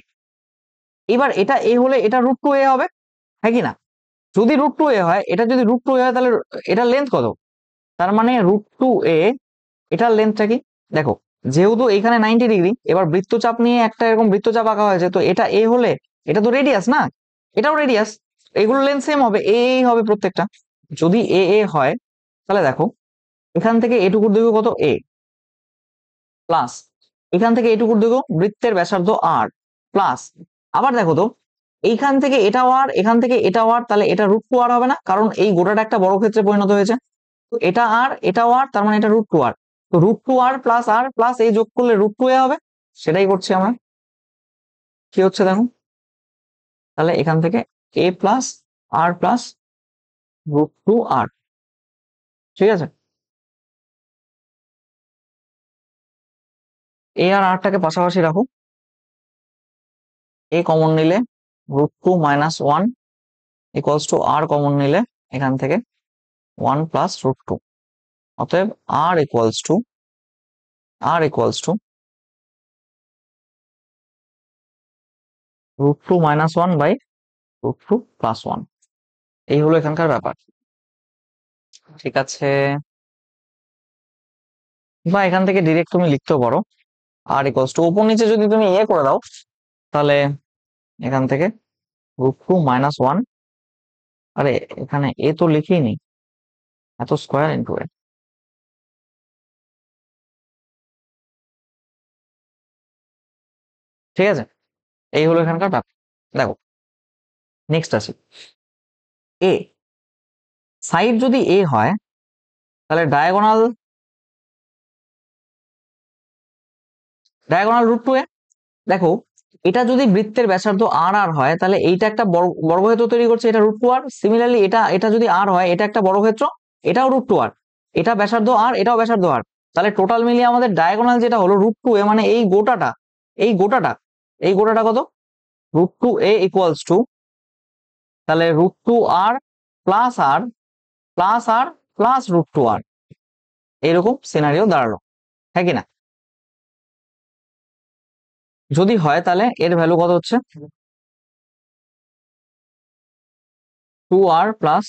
এবার এটা a হলে এটা √2a হবে, হ্যাঁ কি না? যদি √2a হয়, এটা যদি √2a হয়, তাহলে এটার লেন্থ কত? তার মানে √2a, এটার লেন্থটা কি? দেখো, যেহেতু এখানে 90 ডিগ্রি, এবার বৃত্তচাপ নিয়ে একটা এরকম বৃত্তচাপ আঁকা হয়েছে, তো এটা a হলে এটা তো রেডিয়াস না, এটাও রেডিয়াস, এগুলো লেন্থ সেম হবে, এ হবে প্রত্যেকটা। যদি এ হয়, তাহলে দেখো এখান থেকে এটুকুর দৈর্ঘ্য কত? এ প্লাস এখান থেকে এটুকুর দৈর্ঘ্য বৃত্তের ব্যাসার্ধ আর প্লাস, আবার দেখো তো এইখান থেকে এটাও আর, এখান থেকে এটাও আর, তাহলে এটা √2r হবে না? কারণ এই গোটাটা একটা বর্গক্ষেত্রে পরিণত হয়েছে। তো এটা আর এটাও আর, তার মানে এটা √2r। তো √2r প্লাস আর প্লাস এই যোগ করলে √2a হবে, সেটাই করছি আমরা। কি হচ্ছে দেখো, তাহলে এখান থেকে a plus R plus √2r, ঠিক আছে? এ আর আরটাকে পাশাপাশি রাখো, এ কমন নিলে √2 - 1 ইকুয়ালস টু আর কমন নিলে এখান থেকে 1 প্লাস √2। অতএব আর ইকুয়ালস টু √2 - 1 বাই √2 প্লাস 1। এই হলো এখানকার ব্যাপার, ঠিক আছে? বা এখান থেকে ডিরেক্ট তুমি লিখতেও পারো, আর উপর নিচে যদি তুমি করে দাও, তাহলে এখান থেকে √2 - 1, আরে এখানে এ তো লিখিয়ে নি, এত স্কোয়ার ইন্টু এ, ঠিক আছে? এই হলো এখানকার ব্যাপার। দেখো নেক্সট আসি, এ সাইড যদি এ হয়, তাহলে ডায়াগোনাল √2a। দেখো, এটা যদি বৃত্তের ব্যাসার্ধ আর আর হয়, তাহলে এইটা একটা বর্গক্ষেত্র তৈরি করছে, এটা √2r। সিমিলারলি এটা এটা যদি আর হয়, এটা একটা বর্গক্ষেত্র, এটাও √2r। এটা ব্যাসার্ধ আর, এটাও ব্যাসার্ধ আর, তাহলে টোটাল মিলিয়ে আমাদের ডায়াগোনাল যেটা হলো √2a, মানে এই গোটাটা কত? √2a ইকুয়ালস টু, তাহলে √2r প্লাস আর প্লাস আর প্লাস √2r, এরকম সিনারিও দাঁড়ালো, হ্যাঁ কি না? যদি হয় তাহলে এর ভ্যালু কত হচ্ছে? 2r প্লাস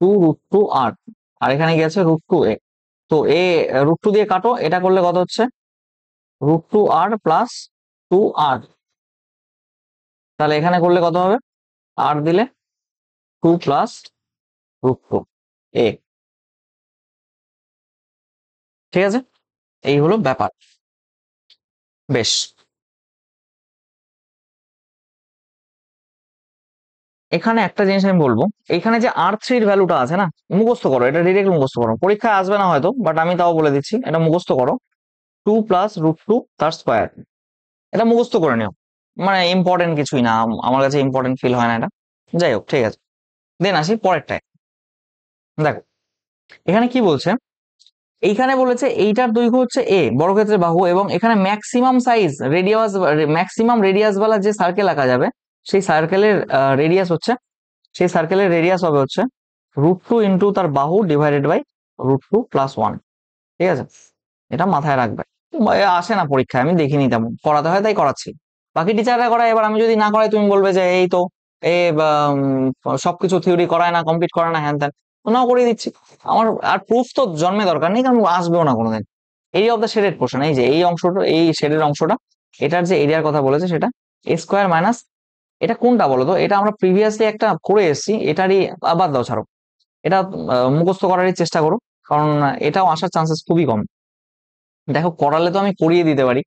2√2r, আর এখানে গেছে √2a। তো √2 দিয়ে কাটো, এটা করলে কত হচ্ছে? √2r প্লাস 2r, তাহলে এখানে করলে কত হবে? আর দিলে 2 প্লাস √2a, ঠিক আছে? এই হলো ব্যাপার, বেশ। এখানে একটা জিনিস আমি বলবো, এখানে যে R3 ভ্যালুটা আছে না, মুখস্থ করো, এটা ডিরেক্ট মুখস্থ করো, পরীক্ষায় আসবে না হয়তো, বাট আমি তাও বলে দিচ্ছি, এটা মুখস্থ করো। 2 প্লাস √2 তার স্কোয়ার, এটা মুখস্থ করে নিও, মানে ইম্পর্টেন্ট কিছুই না, আমার কাছে ইম্পর্টেন্ট ফিল হয় না এটা। যাই হোক, ঠিক আছে, দেন আসি পরেরটায়। দেখো এখানে কি বলছে, এইখানে বলেছে এইটার দৈর্ঘ্য হচ্ছে বর্গক্ষেত্রের বাহু, এবং এখানে ম্যাক্সিমাম রেডিয়াস ওয়ালা যে সার্কেল আঁকা যাবে, সেই সার্কেলের রেডিয়াস হচ্ছে, হবে হচ্ছে √2 ইন্টু তার বাহু ডিভাইডেড বাই √2 প্লাস 1, ঠিক আছে? এটা মাথায় রাখবে, আসে না পরীক্ষায়, আমি দেখিনি, তেমন করাতে হয় তাই করাচ্ছি, বাকি টিচাররা করায়, এবার আমি যদি না করাই তুমি বলবে যে এই তো এ সবকিছু থিওরি করায় না, কমপ্লিট করে না, হ্যান ত্যান, নাও করিয়ে দিচ্ছি। আমার আর প্রুফ তো জন্মে দরকার নেই, কারণ আসবেও না কোনোদিন। Area of the shaded portion, এই যে এই অংশটা, এই শেডের অংশটা, এটার যে এরিয়ার কথা বলেছে সেটা a² মাইনাস, এটা কোনটা বলো তো? এটা আমরা প্রিভিয়াসলি একটা করে এসেছি, এটারই বাদ দাও, ছাড়ো, এটা মুখস্থ করারই চেষ্টা করো, কারণ এটাও আসার চান্সেস খুবই কম। দেখো করালে তো আমি করিয়ে দিতে পারি,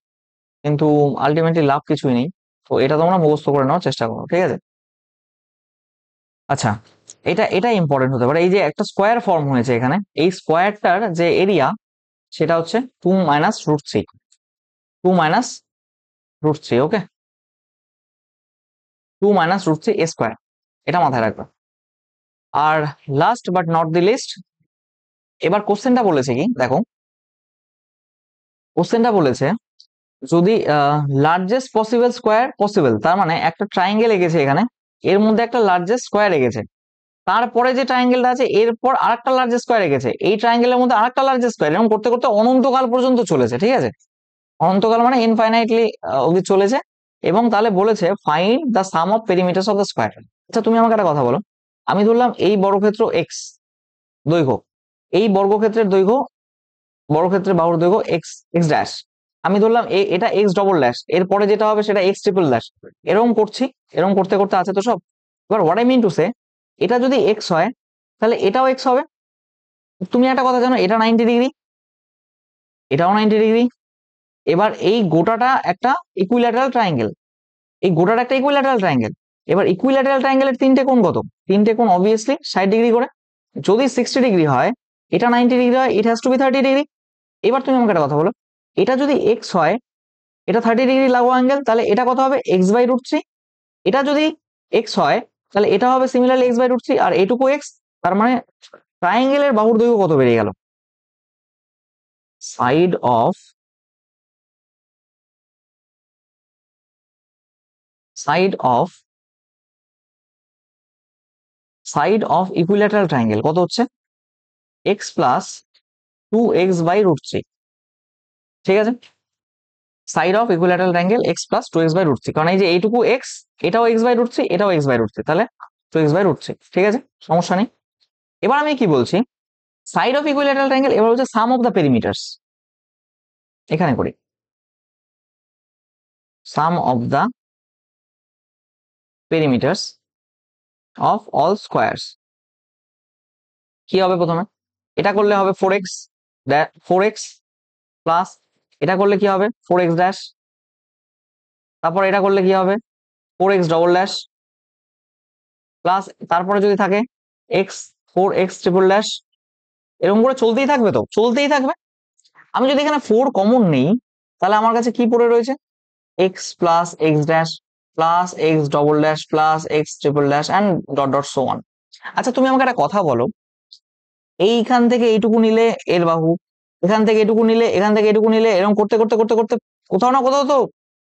কিন্তু আলটিমেটলি লাভ কিছুই নেই, তো এটা তোমরা মুখস্থ করে নেওয়ার চেষ্টা করো, ঠিক আছে? আচ্ছা, এটা ইম্পর্টেন্ট হতে পারে, এই যে একটা স্কোয়ার ফর্ম হয়েছে এখানে, এই স্কোয়ারটার যে এরিয়া সেটা হচ্ছে 2 minus √3, 2 minus √3, okay, 2 minus √3 a square, এটা মাথায় রাখবে। আর last but not the least, এবার কোশ্চেনটা বলেছে কি দেখো, কোশ্চেনটা বলেছে যদি লার্জেস্ট পসিবল স্কোয়ার পসিবল, তার মানে একটা ট্রাইঙ্গেল এঁকেছে এখানে, এর মধ্যে একটা লার্জেস্ট স্কোয়ার এঁকেছে, তারপরে যে ট্রাইঙ্গেলটা আছে এরপর আরেকটা লার্জেস্ট স্কোয়ার এঁকেছে, এই ট্রাইঙ্গেলের মধ্যে আরেকটা লার্জেস্ট স্কোয়ার, এরকম করতে করতে অনন্তকাল পর্যন্ত চলেছে, ঠিক আছে? অনন্তকাল মানে ইনফাইনাইটলি অব্দি চলেছে, এবং তাহলে বলেছে find the sum of perimeters of the square. আচ্ছা তুমি আমাকে একটা কথা বলো, আমি ধরলাম এই বর্গক্ষেত্র এক্স দৈর্ঘ্য, এই বর্গক্ষেত্রের দৈর্ঘ্য, বর্গক্ষেত্রের বাহুর দৈর্ঘ্য এক্স এক্স ড্যাশ, আমি ধরলাম এটা এক্স ডবল ড্যাশ, এরপরে যেটা হবে সেটা এক্স ট্রিপল ড্যাশ, এরকম করছি, এরকম করতে করতে আছে তো সব। এবার what I mean to say, এটা যদি এক্স হয় তাহলে এটাও এক্স হবে। তুমি একটা কথা জানো, এটা 90 ডিগ্রি, এটাও 90 ডিগ্রি। এবার এই গোটাটা একটা ইকুইল্যাটারাল ট্রায়াঙ্গেল, এই গোটাটা একটা ইকুইল্যাটারাল ট্রায়াঙ্গেল। এবার ইকুইল্যাটারাল ট্রায়াঙ্গেলের তিনটে কোণ কত? তিনটে কোণ অবভিয়াসলি 60 ডিগ্রি করে। যদি 60 ডিগ্রি হয়, এটা 90 ডিগ্রি হয়, it has to be 30 degree. এবার তুমি আমাকে একটা কথা বলো, এটা যদি এক্স হয়, এটা 30 ডিগ্রি লাগোয়া অ্যাঙ্গেল, তাহলে এটা কত হবে? X by root three. এটা যদি এক্স হয় তাহলে এটা হবে similarly x by root three, আর এটুকু এক্স। তার মানে ট্রায়াঙ্গেলের বাহুর দৈর্ঘ্য কত বেড়ে গেল? Side of side of side of equilateral triangle কত হচ্ছে? X plus 2x by root three. ঠিক আছে, side of equilateral triangle x plus 2x by root three, কারণ এই যে এইটুকু এক্স, এটাও এক্স বাই রুট থ্রি, এটাও এক্স বাই রুট থ্রি, তাহলে 2x বাই রুট থ্রি। ঠিক আছে, সমস্যা নেই। এবার আমি কি বলছি, সাইড অফ ইকুইল্যাটারাল ট্রায়াঙ্গেল, এবার হচ্ছে সাম অফ দ্য পেরিমিটার্স। এখানে করি sum of the perimeters of all squares. কি হবে প্রথমে? এটা করলে হবে 4x, 4x প্লাস, এটা করলে কি হবে 4x ড্যাশ, তারপর এটা করলে কি হবে 4x ডবল ড্যাশ, প্লাস তারপরে যদি থাকে এক্স, 4x ট্রিপল ড্যাশ, এরকম করে চলতেই থাকবে, তো চলতেই থাকবে। আমি যদি এখানে 4 কমন নেই, তাহলে আমার কাছে কি পড়ে রয়েছে? X plus x dash plus x double dash plus x triple dash and dot dot so on. আচ্ছা তুমি আমাকে একটা কথা বলো, এইখান থেকে এইটুকু নিলে এর বাহু, এখান থেকে এটুকু নিলে, এখান থেকে এটুকু নিলে, এরকম করতে করতে করতে করতে কোথাও না কোথাও তো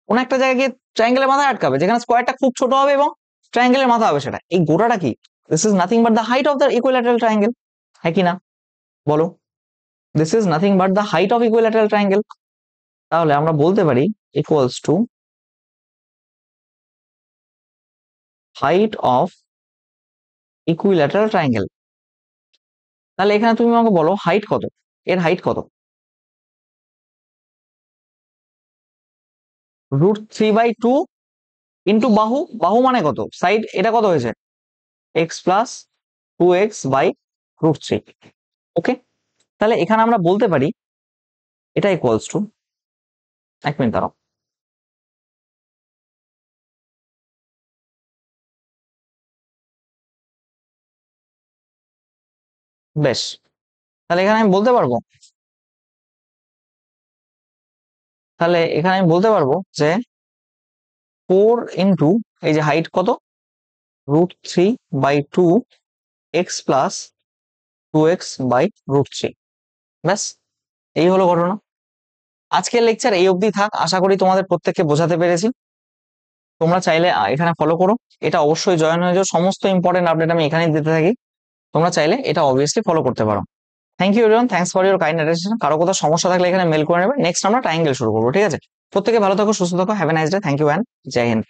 কোন একটা জায়গায় গিয়ে ট্রায়াঙ্গেলের মাথায় আটকাবে, যেখানে স্কোয়ারটা খুব ছোট হবে এবং ট্রায়াঙ্গেলের মাথা হবে সেটা। এই গোটাটা কি? This is nothing but the height of the equilateral triangle, হ্যাঁ কি না বলো? This is nothing but the height of equilateral triangle. তাহলে আমরা বলতে পারি equals to height of equilateral triangle. তাহলে এখানে তুমি আমাকে বলো হাইট কত, এর হাইট কত? √3/2 ইন্টু বাহু, বাহু মানে কত? সাইড, এটা কত হয়েছে? X plus 2x by √3। ওকে, তাহলে এখানে আমরা বলতে পারি এটা ইকুয়ালস টু, এক মিনিট দাঁড়াও, বেশ, তাহলে এখানে আমি বলতে পারবো, তাহলে এখানে আমি বলতে পারবো যে 4 ইন্টু এই যে হাইট কত, √3/2 এক্স প্লাস 2x বাই √3। ব্যাস, এই হলো ঘটনা। আজকের লেকচার এই অবধি থাক, আশা করি তোমাদের প্রত্যেককে বোঝাতে পেরেছি। তোমরা চাইলে এখানে ফলো করো, এটা অবশ্যই জয়েন হয়ে যাও, সমস্ত ইম্পর্টেন্ট আপডেট আমি এখানেই দিতে থাকি, তোমরা চাইলে এটা অবভিয়াসলি ফলো করতে পারো। Thank you everyone, thanks for your kind attention. কারো কোথাও সমস্যা থাকলে এখানে মেল করে নেবে, নেক্সট আমরা ট্রায়াঙ্গেল শুরু করবো। ঠিক আছে, প্রত্যেকে ভালো থাকো, সুস্থ থাকো, have a nice day, thank you and জয় হিন্দ।